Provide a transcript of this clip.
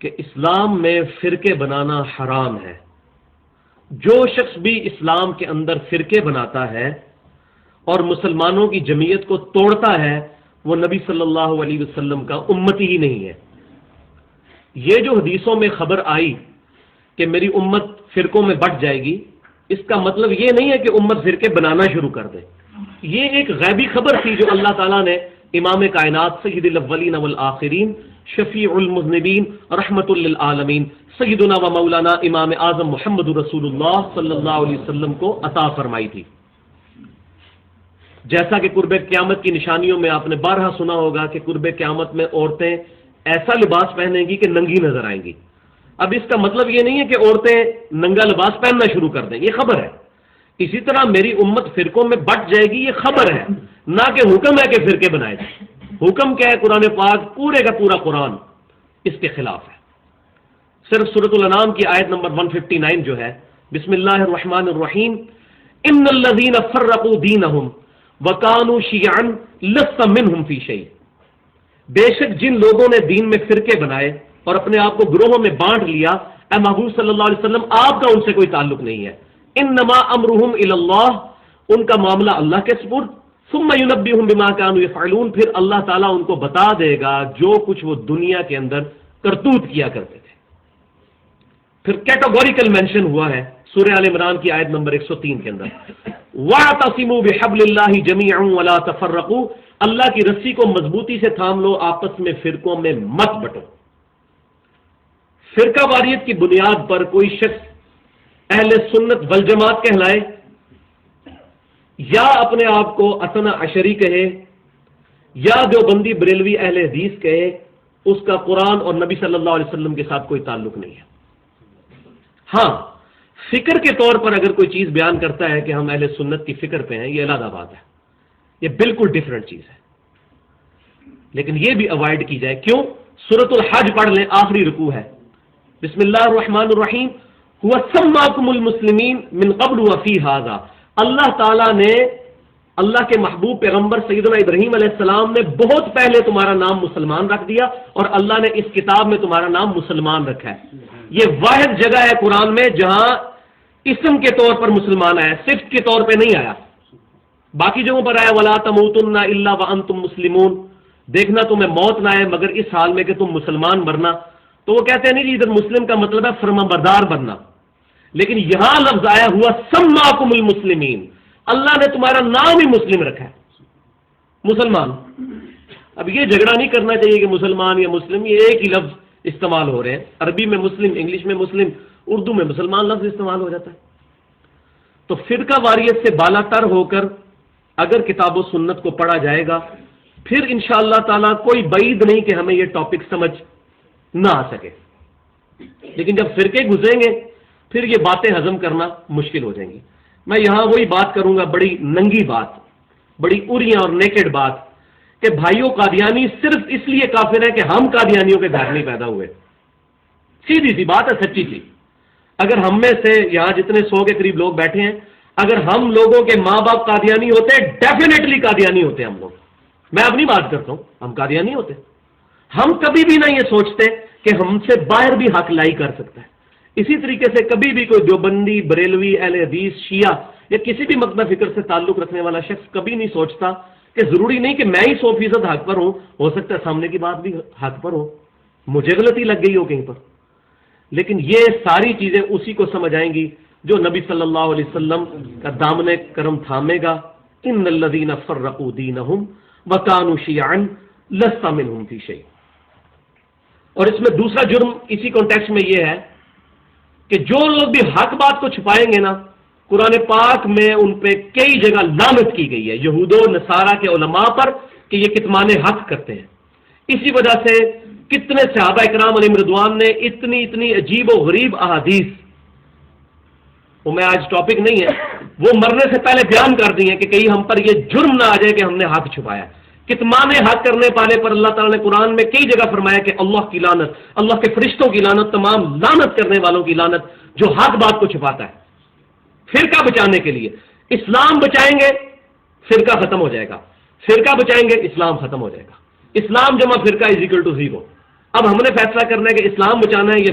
کہ اسلام میں فرقے بنانا حرام ہے. جو شخص بھی اسلام کے اندر فرقے بناتا ہے اور مسلمانوں کی جمعیت کو توڑتا ہے وہ نبی صلی اللہ علیہ وسلم کا امتی ہی نہیں ہے. یہ جو حدیثوں میں خبر آئی کہ میری امت فرقوں میں بٹ جائے گی، اس کا مطلب یہ نہیں ہے کہ امت فرقے بنانا شروع کر دے. یہ ایک غیبی خبر تھی جو اللہ تعالیٰ نے امام کائنات سید الاولین والآخرین شفیع المذنبین رحمت للعالمین سیدنا و مولانا امام اعظم محمد رسول اللہ صلی اللہ علیہ وسلم کو عطا فرمائی تھی. جیسا کہ قرب قیامت کی نشانیوں میں آپ نے بارہا سنا ہوگا کہ قرب قیامت میں عورتیں ایسا لباس پہنیں گی کہ ننگی نظر آئیں گی. اب اس کا مطلب یہ نہیں ہے کہ عورتیں ننگا لباس پہننا شروع کر دیں، یہ خبر ہے. اسی طرح میری امت فرقوں میں بٹ جائے گی، یہ خبر ہے، نہ کہ حکم ہے کہ فرقے بنائے جائیں. حکم کیا ہے؟ قرآن پاک پورے کا پورا قرآن اس کے خلاف ہے. صرف سورۃ الانعام کی آیت نمبر 159 جو ہے، بسم اللہ الرحمن الرحیم، ان الذین فرقوا دینہم وکانوا شیعا لست منہم فی شیء. بے شک جن لوگوں نے دین میں فرقے بنائے اور اپنے آپ کو گروہوں میں بانٹ لیا، اے محبوب صلی اللہ علیہ وسلم آپ کا ان سے کوئی تعلق نہیں ہے. انما امرہم الی اللہ، ان کا معاملہ اللہ کے سپرد. ثم ینبئہم بما کانوا یفعلون، پھر اللہ تعالیٰ ان کو بتا دے گا جو کچھ وہ دنیا کے اندر کرتوت کیا کرتے تھے. پھر کیٹاگوریکل مینشن ہوا ہے سورہ آل عمران کی آیت نمبر 103 کے اندر، وَاعْتَصِمُوا بِحَبْلِ اللَّهِ جَمِيعًا وَلَا تَفَرَّقُوا، اللہ کی رسی کو مضبوطی سے تھام لو، آپس میں فرقوں میں مت بٹو. فرقہ واریت کی بنیاد پر کوئی شخص اہل سنت والجماعت کہلائے یا اپنے آپ کو اثنا عشری کہے یا دیوبندی بریلوی اہل حدیث کہے، اس کا قرآن اور نبی صلی اللہ علیہ وسلم کے ساتھ کوئی تعلق نہیں ہے. ہاں، فکر کے طور پر اگر کوئی چیز بیان کرتا ہے کہ ہم اہل سنت کی فکر پہ ہیں، یہ علیحدہ بات ہے، یہ بالکل ڈیفرنٹ چیز ہے. لیکن یہ بھی اوائڈ کی جائے. کیوں؟ سورۃ الحج پڑھ لیں، آخری رکوع ہے، بسم اللہ الرحمن الرحیم، هو سماکم المسلمین من قبل وفی ھذا. اللہ تعالیٰ نے، اللہ کے محبوب پیغمبر سیدنا ابراہیم علیہ السلام نے بہت پہلے تمہارا نام مسلمان رکھ دیا اور اللہ نے اس کتاب میں تمہارا نام مسلمان رکھا ہے. یہ واحد جگہ ہے قرآن میں جہاں اسم کے طور پر مسلمان آیا، صفت کے طور پہ نہیں آیا. باقی جگہوں پر آیا وَلَا تَمُوتُنَّ إِلَّا وَأَنْتُمْ مُسْلِمُونَ، دیکھنا تمہیں موت نہ آئے مگر اس حال میں کہ تم مسلمان مرنا. تو وہ کہتے ہیں نہیں جی، ادھر مسلم کا مطلب ہے فرمانبردار بننا، لیکن یہاں لفظ آیا ہوا سماکم المسلمین، اللہ نے تمہارا نام ہی مسلم رکھا ہے، مسلمان. اب یہ جھگڑا نہیں کرنا چاہیے کہ مسلمان یا مسلم یہ ایک ہی لفظ استعمال ہو رہے ہیں. عربی میں مسلم، انگلش میں مسلم، اردو میں مسلمان لفظ استعمال ہو جاتا ہے. تو فرقہ واریت سے بالا تر ہو کر اگر کتاب و سنت کو پڑھا جائے گا پھر انشاءاللہ تعالیٰ کوئی بعید نہیں کہ ہمیں یہ ٹاپک سمجھ نہ آ سکے. لیکن جب فرقے گھسیں گے پھر یہ باتیں ہضم کرنا مشکل ہو جائیں گی. میں یہاں وہی بات کروں گا، بڑی ننگی بات، بڑی اریاں اور نیکڈ بات، کہ بھائیوں قادیانی صرف اس لیے کافر ہیں کہ ہم قادیانیوں کے گھر نہیں پیدا ہوئے. سیدھی سی بات ہے، سچی سی. اگر ہم میں سے یہاں جتنے 100 کے قریب لوگ بیٹھے ہیں، اگر ہم لوگوں کے ماں باپ قادیانی ہوتے، ڈیفینیٹلی قادیانی ہوتے ہم لوگ. میں اپنی بات کرتا ہوں، ہم قادیانی ہوتے. ہم کبھی بھی نہ یہ سوچتے کہ ہم سے باہر بھی حق لائی کر سکتا ہے. اسی طریقے سے کبھی بھی کوئی دیوبندی، بریلوی، اہل حدیث، شیعہ یا کسی بھی مکتب فکر سے تعلق رکھنے والا شخص کبھی نہیں سوچتا کہ ضروری نہیں کہ میں ہی 100% حق پر ہوں، ہو سکتا ہے سامنے کی بات بھی حق پر ہو، مجھے غلطی لگ گئی ہو کہیں پر. لیکن یہ ساری چیزیں اسی کو سمجھ آئیں گی جو نبی صلی اللہ علیہ وسلم کا دامن کرم تھامے گا. ان الذین فرقوا دینہم وکانوا شیعا لست منہم فی شیء. اور اس میں دوسرا جرم اسی کانٹیکسٹ میں یہ ہے کہ جو لوگ بھی حق بات کو چھپائیں گے نا، قرآن پاک میں ان پہ کئی جگہ لعنت کی گئی ہے یہود و نصارہ کے علماء پر کہ یہ کتمان حق کرتے ہیں. اسی وجہ سے کتنے صحابہ اکرام علیہم رضوان نے اتنی عجیب و غریب احادیث، وہ میں آج ٹاپک نہیں ہے، وہ مرنے سے پہلے بیان کر دی ہیں کہ کہیں ہم پر یہ جرم نہ آ جائے کہ ہم نے حق چھپایا. کتمان حق کرنے والے پر اللہ تعالیٰ نے قرآن میں کئی جگہ فرمایا کہ اللہ کی لعنت، اللہ کے فرشتوں کی لعنت، تمام لعنت کرنے والوں کی لعنت جو حق بات کو چھپاتا ہے. فرقہ بچانے کے لیے اسلام بچائیں گے فرقہ ختم ہو جائے گا، فرقہ بچائیں گے اسلام ختم ہو جائے گا. اسلام جمع فرقہ از اکول ٹو 0. اب ہم نے فیصلہ کرنا ہے کہ اسلام بچانا ہے یا